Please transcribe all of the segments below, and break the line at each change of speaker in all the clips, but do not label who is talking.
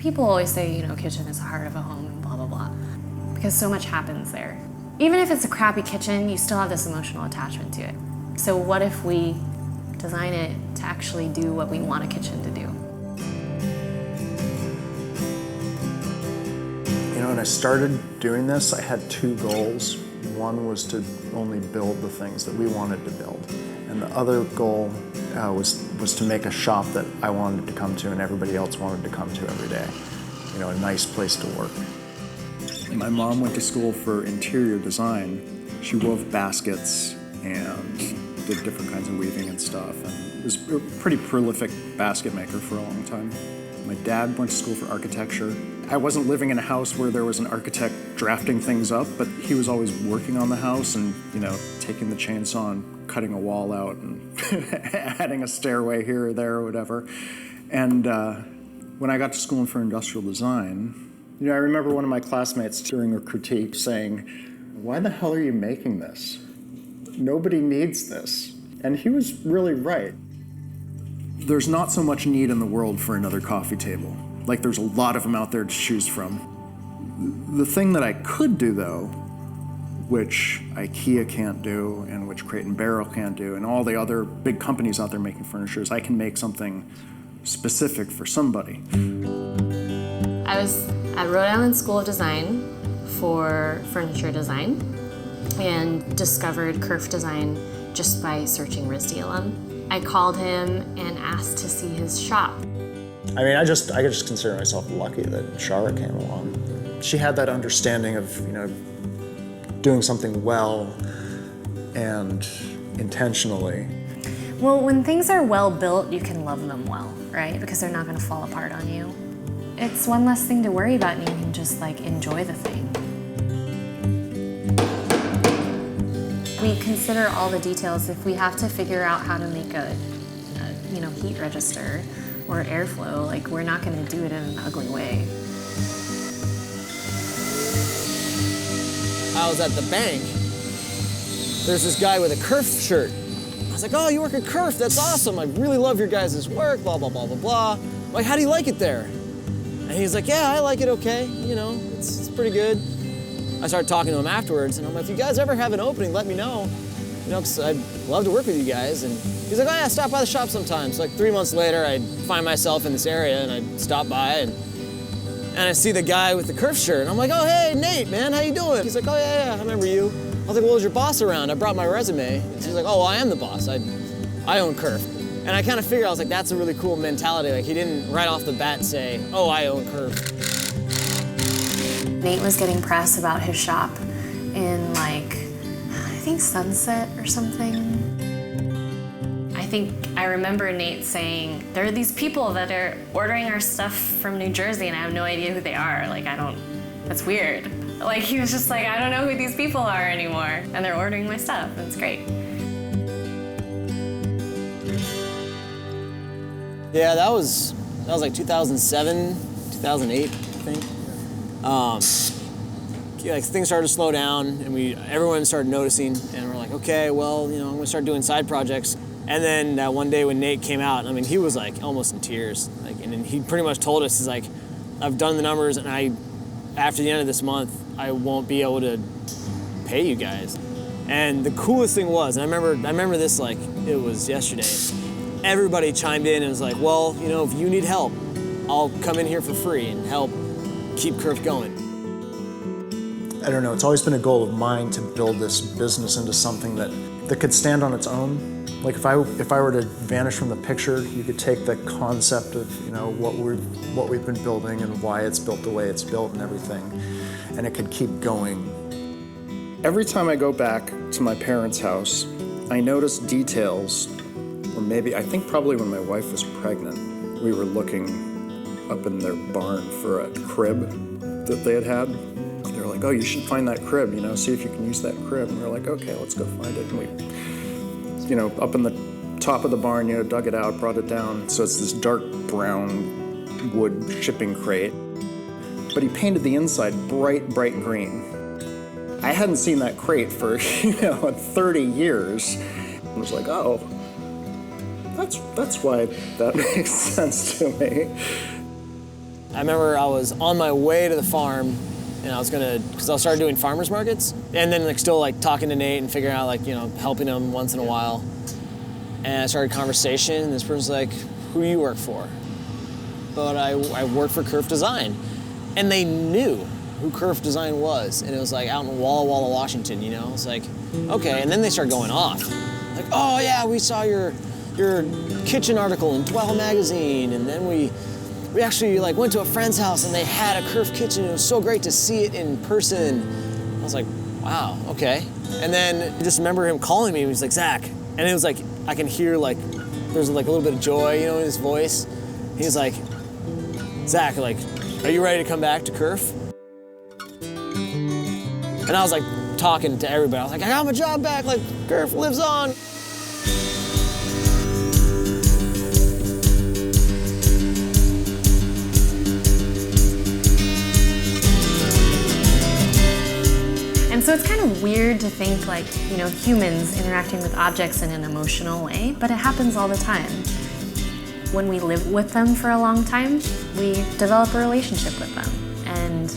People always say, kitchen is the heart of a home and blah, blah, blah, because so much happens there. Even if it's a crappy kitchen, you still have this emotional attachment to it. So what if we design it to actually do what we want a kitchen to do?
When I started doing this, I had two goals. One was to only build the things that we wanted to build. And the other goal was to make a shop that I wanted to come to and everybody else wanted to come to every day. A nice place to work. My mom went to school for interior design. She wove baskets and did different kinds of weaving and stuff, and was a pretty prolific basket maker for a long time. My dad went to school for architecture. I wasn't living in a house where there was an architect drafting things up, but he was always working on the house and, taking the chainsaw and cutting a wall out and adding a stairway here or there or whatever. And when I got to school for industrial design, I remember one of my classmates during a critique saying, "Why the hell are you making this? Nobody needs this." And he was really right. There's not so much need in the world for another coffee table. Like, there's a lot of them out there to choose from. The thing that I could do, though, which IKEA can't do and which Crate and Barrel can't do and all the other big companies out there making furniture, is I can make something specific for somebody.
I was at Rhode Island School of Design for furniture design and discovered Kerf Design just by searching RISD alum. I called him and asked to see his shop.
I just consider myself lucky that Shara came along. She had that understanding of, doing something well and intentionally.
Well, when things are well built, you can love them well, right? Because they're not going to fall apart on you. It's one less thing to worry about, and you can just enjoy the thing. We consider all the details. If we have to figure out how to make a heat register or airflow, we're not going to do it in an ugly way.
I was at the bank. There's this guy with a Kerf shirt. I was like, "Oh, you work at Kerf? That's awesome. I really love your guys' work, blah, blah, blah, blah, blah." Like, "How do you like it there?" And he's like, "Yeah, I like it okay. It's pretty good." I started talking to him afterwards, and I'm like, "If you guys ever have an opening, let me know. Because I'd love to work with you guys." And he's like, "Oh yeah, stop by the shop sometimes." 3 months later, I'd find myself in this area, and I'd stop by, and I see the guy with the Kerf shirt, and I'm like, "Oh, hey, Nate, man, how you doing?" He's like, "Oh yeah, I remember you." I was like, "Well, is your boss around? I brought my resume." And she's like, "Oh, well, I am the boss. I own Kerf." And I kind of figured, I was like, that's a really cool mentality. He didn't right off the bat say, "Oh, I own Kerf."
Nate was getting press about his shop in I think Sunset or something. I remember Nate saying, "There are these people that are ordering our stuff from New Jersey and I have no idea who they are. That's weird." He was just I don't know who these people are anymore, and they're ordering my stuff, and it's great.
Yeah, that was 2007, 2008, I think. Things started to slow down, and everyone started noticing, and we're like, okay, well, I'm gonna start doing side projects. And then one day when Nate came out, he was almost in tears, and then he pretty much told us, he's like, "I've done the numbers, and after the end of this month, I won't be able to pay you guys." And the coolest thing was, and I remember this like it was yesterday, everybody chimed in and was like, "Well, if you need help, I'll come in here for free and help keep Kerf going."
I don't know, it's always been a goal of mine to build this business into something that could stand on its own. If I were to vanish from the picture, you could take the concept of what we've been building and why it's built the way it's built and everything, and it could keep going. Every time I go back to my parents' house, I notice details, or I think probably when my wife was pregnant, we were looking up in their barn for a crib that they had. They were like, "Oh, you should find that crib, see if you can use that crib." And we were like, "Okay, let's go find it." And we, up in the top of the barn, dug it out, brought it down. So it's this dark brown wood shipping crate. But he painted the inside bright green. I hadn't seen that crate for, 30 years. I was like, "Oh, that's why that makes sense to me."
I remember I was on my way to the farm, and I was gonna, because I started doing farmers markets, and then like still like talking to Nate and figuring out like, you know, helping him once in a while. And I started a conversation, and this person's like, who do you work for? But I work for Kerf Design. And they knew who Kerf Design was, and it was like out in Walla Walla, Washington, you know? It's like, okay, and then they start going off. Like, oh yeah, we saw your kitchen article in Dwell magazine, and then we actually like went to a friend's house and they had a Kerf kitchen. It was so great to see it in person. I was like, wow, okay. And then I just remember him calling me. He was like, Zach, and it was like I can hear like there's like a little bit of joy, you know, in his voice. He was like, Zach, like, are you ready to come back to Kerf? And I was like talking to everybody. I was like, I got my job back. Like, Kerf lives on.
And so it's kind of weird to think like, you know, humans interacting with objects in an emotional way, but it happens all the time. When we live with them for a long time, we develop a relationship with them. And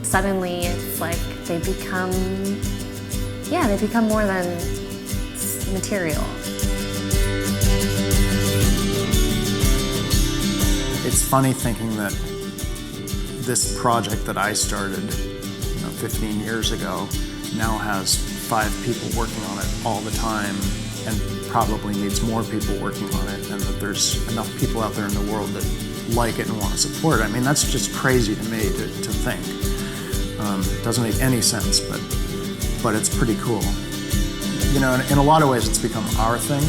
suddenly it's like they become more than material.
It's funny thinking that this project that I started 15 years ago now has 5 people working on it all the time, and probably needs more people working on it, and that there's enough people out there in the world that like it and want to support it. I mean, that's just crazy to me to think. It doesn't make any sense, but it's pretty cool. You know, in a lot of ways it's become our thing.